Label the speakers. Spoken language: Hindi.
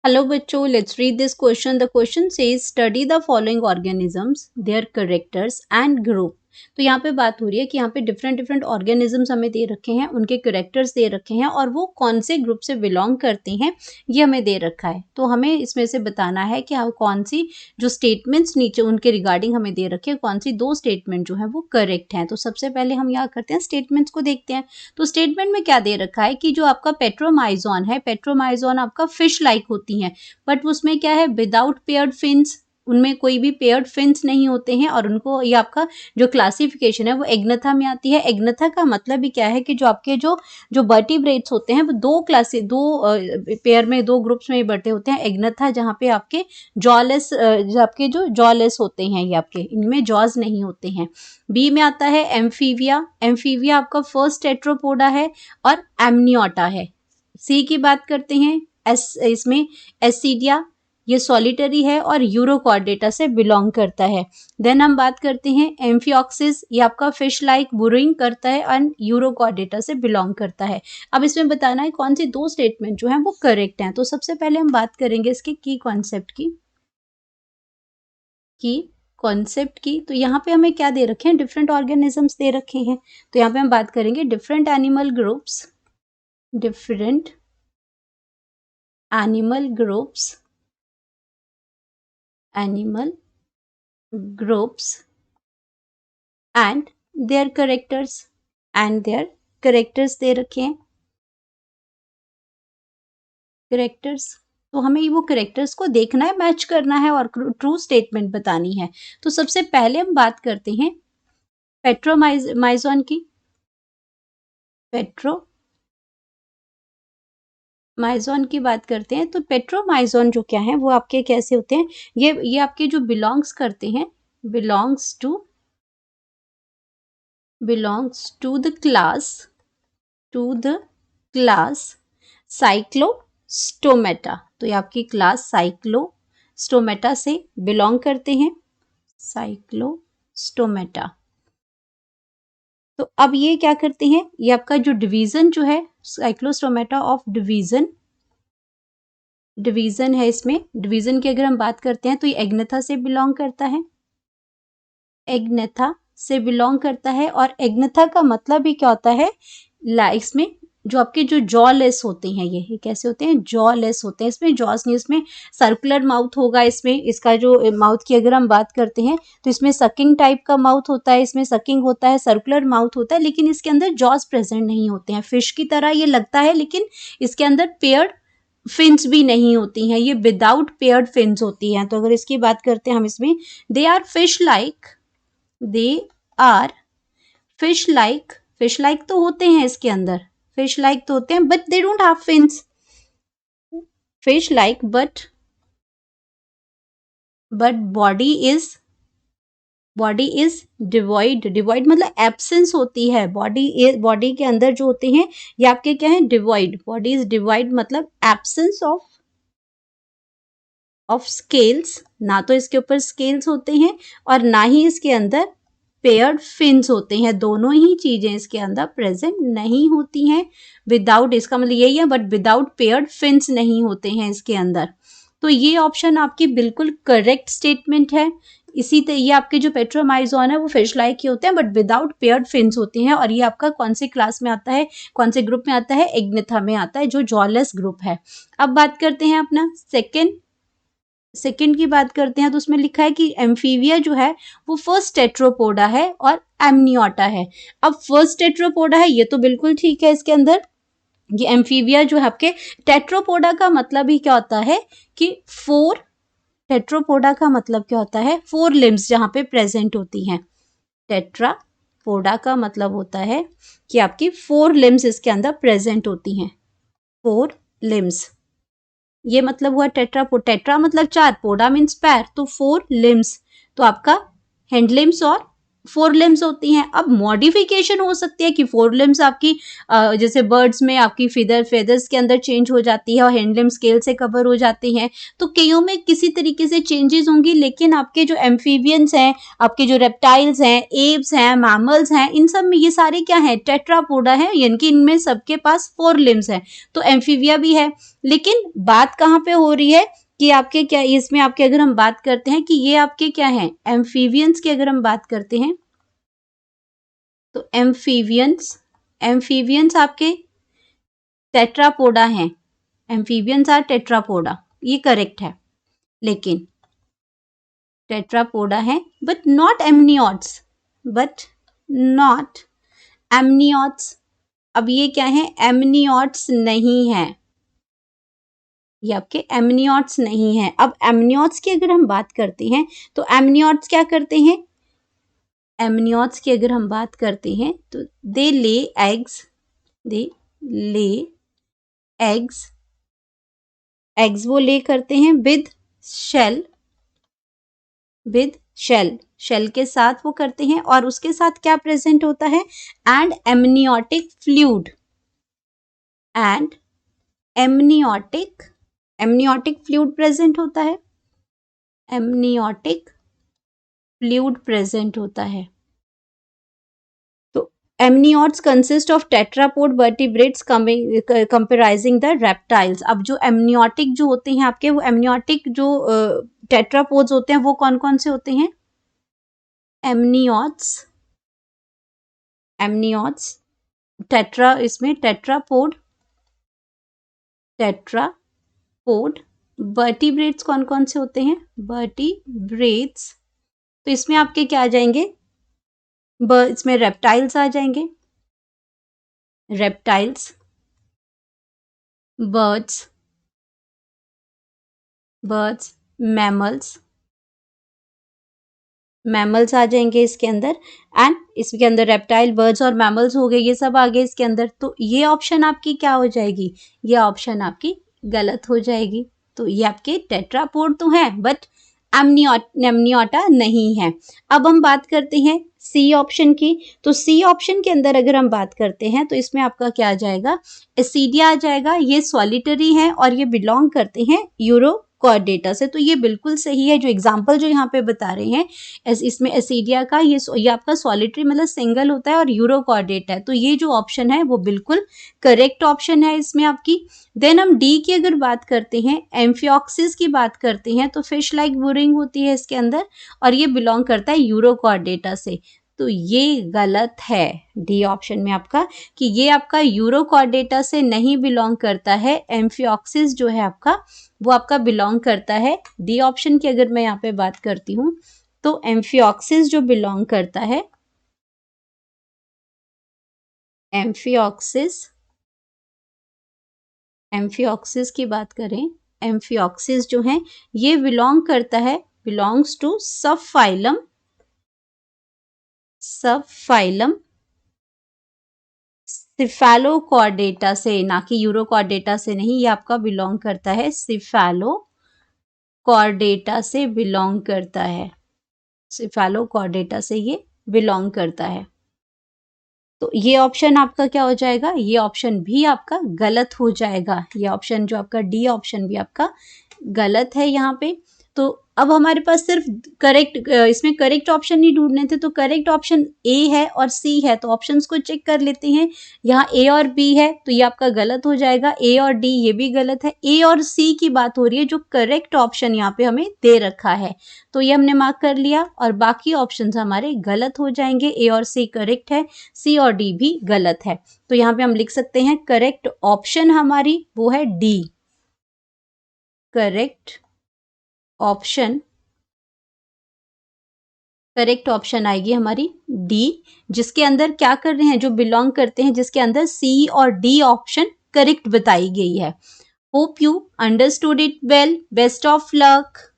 Speaker 1: Hello बच्चों, let's read this question. The question says study the following organisms, their characters and group. तो यहाँ पे बात हो रही है कि यहाँ पे डिफरेंट डिफरेंट ऑर्गेनिजम्स हमें दे रखे हैं, उनके करेक्टर्स दे रखे हैं और वो कौन से ग्रुप से बिलोंग करते हैं ये हमें दे रखा है। तो हमें इसमें से बताना है कि कौन सी जो स्टेटमेंट्स नीचे उनके रिगार्डिंग हमें दे रखे हैं, कौन सी दो स्टेटमेंट जो है वो करेक्ट हैं। तो सबसे पहले हम यहाँ करते हैं स्टेटमेंट्स को देखते हैं। तो स्टेटमेंट में क्या दे रखा है कि जो आपका पेट्रोमाइजोन है, पेट्रोमाइजोन आपका फिश लाइक होती हैं, बट उसमें क्या है विदाउट पेयर्ड फिन्स, उनमें कोई भी पेयर्ड फिन्स नहीं होते हैं और उनको ये आपका जो क्लासिफिकेशन है वो एग्नथा में आती है। एग्नथा का मतलब भी क्या है कि जो आपके जो जो वर्टिब्रेट्स होते हैं वो दो पेयर में, दो ग्रुप्स में बढ़ते होते हैं। एग्नथा जहाँ पे आपके जॉलेस, आपके जो जॉलेस होते हैं, ये आपके इनमें जॉज नहीं होते हैं। बी में आता है एम्फीविया। एम्फीविया आपका फर्स्ट टेट्रोपोडा है और एमनियोटा है। सी की बात करते हैं, इसमें एसिडिया, ये सॉलिटरी है और यूरोकॉर्डेटा से बिलोंग करता है। देन हम बात करते हैं एम्फियोक्सिस, ये आपका फिश लाइक बुरोइंग करता है एंड यूरोकॉर्डेटा से बिलोंग करता है। अब इसमें बताना है कौन सी दो स्टेटमेंट जो है वो करेक्ट हैं। तो सबसे पहले हम बात करेंगे इसके की कॉन्सेप्ट की। तो यहाँ पे हमें क्या दे रखे हैं, डिफरेंट ऑर्गेनिजम्स दे रखे हैं। तो यहाँ पे हम बात करेंगे different animal groups, different animal groups and their characters दे रखे हैं। करेक्टर्स, तो हमें वो करेक्टर्स को देखना है, मैच करना है और ट्रू स्टेटमेंट बतानी है। तो सबसे पहले हम बात करते हैं पेट्रोमाइजोन की। पेट्रोमाइजोन की बात करते हैं। तो पेट्रोमाइजोन जो क्या है वो आपके कैसे होते हैं, ये आपके जो बिलोंग्स करते हैं, belongs to the class Cyclostomata. तो ये आपकी क्लास साइक्लोस्टोमेटा से बिलोंग करते हैं, साइक्लोस्टोमेटा। तो अब ये क्या करते हैं, ये आपका जो डिवीजन जो है साइक्लोस्टोमेटा ऑफ डिवीजन है, इसमें डिवीजन की अगर हम बात करते हैं तो ये एग्नेथा से बिलोंग करता है, एग्नेथा से बिलोंग करता है। और एग्नेथा का मतलब ही क्या होता है, इसमें जो आपके जो जॉलेस होते हैं, ये कैसे होते हैं, जॉलेस होते हैं। इसमें जॉस नहीं, इसमें सर्कुलर माउथ होगा। इसमें इसका जो माउथ की अगर हम बात करते हैं तो इसमें सकिंग टाइप का माउथ होता है, इसमें सकिंग होता है, सर्कुलर माउथ होता है, लेकिन इसके अंदर जॉस प्रेजेंट नहीं होते हैं। फिश की तरह ये लगता है, लेकिन इसके अंदर पेयर्ड फिन्स भी नहीं होती हैं, ये विदाउट पेयर्ड फिन्स होती हैं। तो अगर इसकी बात करते हैं हम, इसमें दे आर फिश लाइक तो होते हैं इसके अंदर, फिश लाइक तो होते हैं, but they don't have fins. Fish like but body is devoid मतलब एब्सेंस होती है। बॉडी के अंदर जो होते हैं ये आपके क्या है, डिवॉइड। बॉडी इज डिवॉइड मतलब एब्सेंस ऑफ स्केल्स, ना तो इसके ऊपर स्केल्स होते हैं और ना ही इसके अंदर पेयर्ड फिन्स होते हैं। दोनों ही चीजें इसके अंदर प्रेजेंट नहीं होती हैं। विदाउट, इसका मतलब यही है, बट विदाउट पेयर्ड फिन्स नहीं होते हैं इसके अंदर। तो ये ऑप्शन आपकी बिल्कुल करेक्ट स्टेटमेंट है। इसी तरह ये आपके जो पेट्रोमाइजोन है वो फिश लाइक ही होते हैं, बट विदाउट पेयर्ड फिन्स होते हैं। और ये आपका कौन से क्लास में आता है, कौन से ग्रुप में आता है, एग्नेथा में आता है, जो जॉलेस ग्रुप है। अब बात करते हैं अपना सेकेंड की बात करते हैं। तो उसमें लिखा है कि एम्फीविया जो है वो फर्स्ट टेट्रोपोडा है और एमनियोटा है। अब फर्स्ट टेट्रोपोडा है ये तो बिल्कुल ठीक है, इसके अंदर ये एम्फीविया जो है आपके, टेट्रोपोडा का मतलब ही क्या होता है कि टेट्रोपोडा का मतलब क्या होता है, 4 लिम्स जहाँ पे प्रेजेंट होती हैं। टेट्रापोडा का मतलब होता है कि आपकी 4 लिम्स इसके अंदर प्रेजेंट होती हैं, 4 लिम्स। ये मतलब हुआ टेट्रा मतलब 4, पोडा मीन्स पैर, तो 4 लिम्स। तो आपका हैंड लिम्स और फोर लिम्स होती हैं। अब मॉडिफिकेशन हो सकती है कि फोर लिम्स आपकी जैसे बर्ड्स में आपकी फेदर्स के अंदर चेंज हो जाती है और हैंड लिम्स स्केल से कवर हो जाते हैं, तो कईयों में किसी तरीके से चेंजेस होंगी, लेकिन आपके जो एम्फीबियंस हैं, आपके जो रेप्टाइल्स हैं, एप्स हैं, मैमल्स हैं, इन सब में ये सारे क्या है, टेट्रापोडा है, यानी कि इनमें सबके पास फोर लिम्स हैं। तो एम्फीबिया भी है, लेकिन बात कहाँ पे हो रही है कि आपके क्या इसमें आपके अगर हम बात करते हैं कि ये आपके क्या हैं, एम्फीबियंस की अगर हम बात करते हैं तो एम्फीबियंस आपके टेट्रापोडा हैं। एम्फीबियंस आर टेट्रापोडा, ये करेक्ट है, लेकिन टेट्रापोडा है but not amniotes, but not amniotes. अब ये क्या है, एमनियोट्स नहीं है, ये आपके एमनियोट्स नहीं है। अब एमनियोट्स की अगर हम बात करते हैं तो एमनियोट्स क्या करते हैं, एमनियोट्स की अगर हम बात करते हैं तो दे ले एग्स, दे ले एग्स, एग्स वो ले करते हैं with shell, with shell, shell के साथ वो करते हैं, और उसके साथ क्या प्रेजेंट होता है, and amniotic fluid, and amniotic, amniotic fluid present होता है, एमनियोटिक फ्लूइड प्रेजेंट होता है। तो amniotes consist of tetrapod vertebrates comprising the reptiles. अब जो एमनियोटिक जो होते हैं आपके, वो एमनियोटिक जो टेट्रापोड्स होते हैं वो कौन कौन से होते हैं, एमनियोट्स, एमनियोट्स टेट्रा, इसमें टेट्रापोड, टेट्रापोड वर्टिब्रेट्स कौन कौन से होते हैं, वर्टिब्रेट्स, तो इसमें आपके क्या आ जाएंगे, इसमें रेप्टाइल्स आ जाएंगे, reptiles, birds, birds, mammals, mammals आ जाएंगे इसके अंदर, एंड इसके अंदर रेप्टाइल, बर्ड्स और मैमल्स हो गए, ये सब आ गए इसके अंदर। तो ये ऑप्शन आपकी क्या हो जाएगी, ये ऑप्शन आपकी गलत हो जाएगी। तो ये आपके टेट्रापोड तो है बट एमनियोटा नहीं है। अब हम बात करते हैं सी ऑप्शन की। तो सी ऑप्शन के अंदर अगर हम बात करते हैं तो इसमें आपका क्या आ जाएगा, एसिडिया आ जाएगा। ये सॉलिटरी है और ये बिलोंग करते हैं यूरोकॉर्डेटा से। तो ये बिल्कुल सही है, जो एग्जाम्पल जो यहाँ पे बता रहे हैं इसमें एसिडिया का, ये आपका सॉलिटरी मतलब सिंगल होता है और यूरोकॉर्डेटा है। तो ये जो ऑप्शन है वो बिल्कुल करेक्ट ऑप्शन है इसमें आपकी। देन हम डी की अगर बात करते हैं, एम्फियोक्सिस की बात करते हैं, तो फिश लाइक बोरिंग होती है इसके अंदर और ये बिलोंग करता है यूरोकॉर्डेटा से। तो ये गलत है डी ऑप्शन में आपका, कि ये आपका यूरोकॉर्डेटा से नहीं बिलोंग करता है। एम्फियोक्सिस जो है आपका वो आपका बिलोंग करता है डी ऑप्शन की। अगर मैं यहाँ पे बात करती हूँ तो एम्फियोक्सिस जो बिलोंग करता है, एम्फियोक्सिस, एम्फियोक्सिस की बात करें, एम्फियोक्सिस जो है ये बिलोंग करता है, बिलोंग्स टू सब फाइलम, सब फाइलम सिफेलोकॉर्डेटा से, ना कि यूरोकॉर्डेटा से नहीं। ये आपका बिलोंग करता है सिफेलोकॉर्डेटा से बिलोंग करता है, सिफेलोकॉर्डेटा से ये बिलोंग करता है। तो ये ऑप्शन आपका क्या हो जाएगा, ये ऑप्शन भी आपका गलत हो जाएगा। ये ऑप्शन जो आपका डी ऑप्शन भी आपका गलत है यहाँ पे। तो अब हमारे पास सिर्फ करेक्ट, इसमें करेक्ट ऑप्शन नहीं ढूंढने थे, तो करेक्ट ऑप्शन ए है और सी है। तो ऑप्शंस को चेक कर लेते हैं। यहाँ ए और बी है तो ये आपका गलत हो जाएगा, ए और डी ये भी गलत है। ए और सी की बात हो रही है, जो करेक्ट ऑप्शन यहाँ पे हमें दे रखा है, तो ये हमने मार्क कर लिया और बाकी ऑप्शंस हमारे गलत हो जाएंगे। ए और सी करेक्ट है, सी और डी भी गलत है। तो यहाँ पे हम लिख सकते हैं करेक्ट ऑप्शन हमारी वो है D, correct option, correct option आएगी हमारी डी, जिसके अंदर क्या कर रहे हैं, जो बिलोंग करते हैं, जिसके अंदर सी और डी ऑप्शन करेक्ट बताई गई है। Hope you understood it well, best of luck.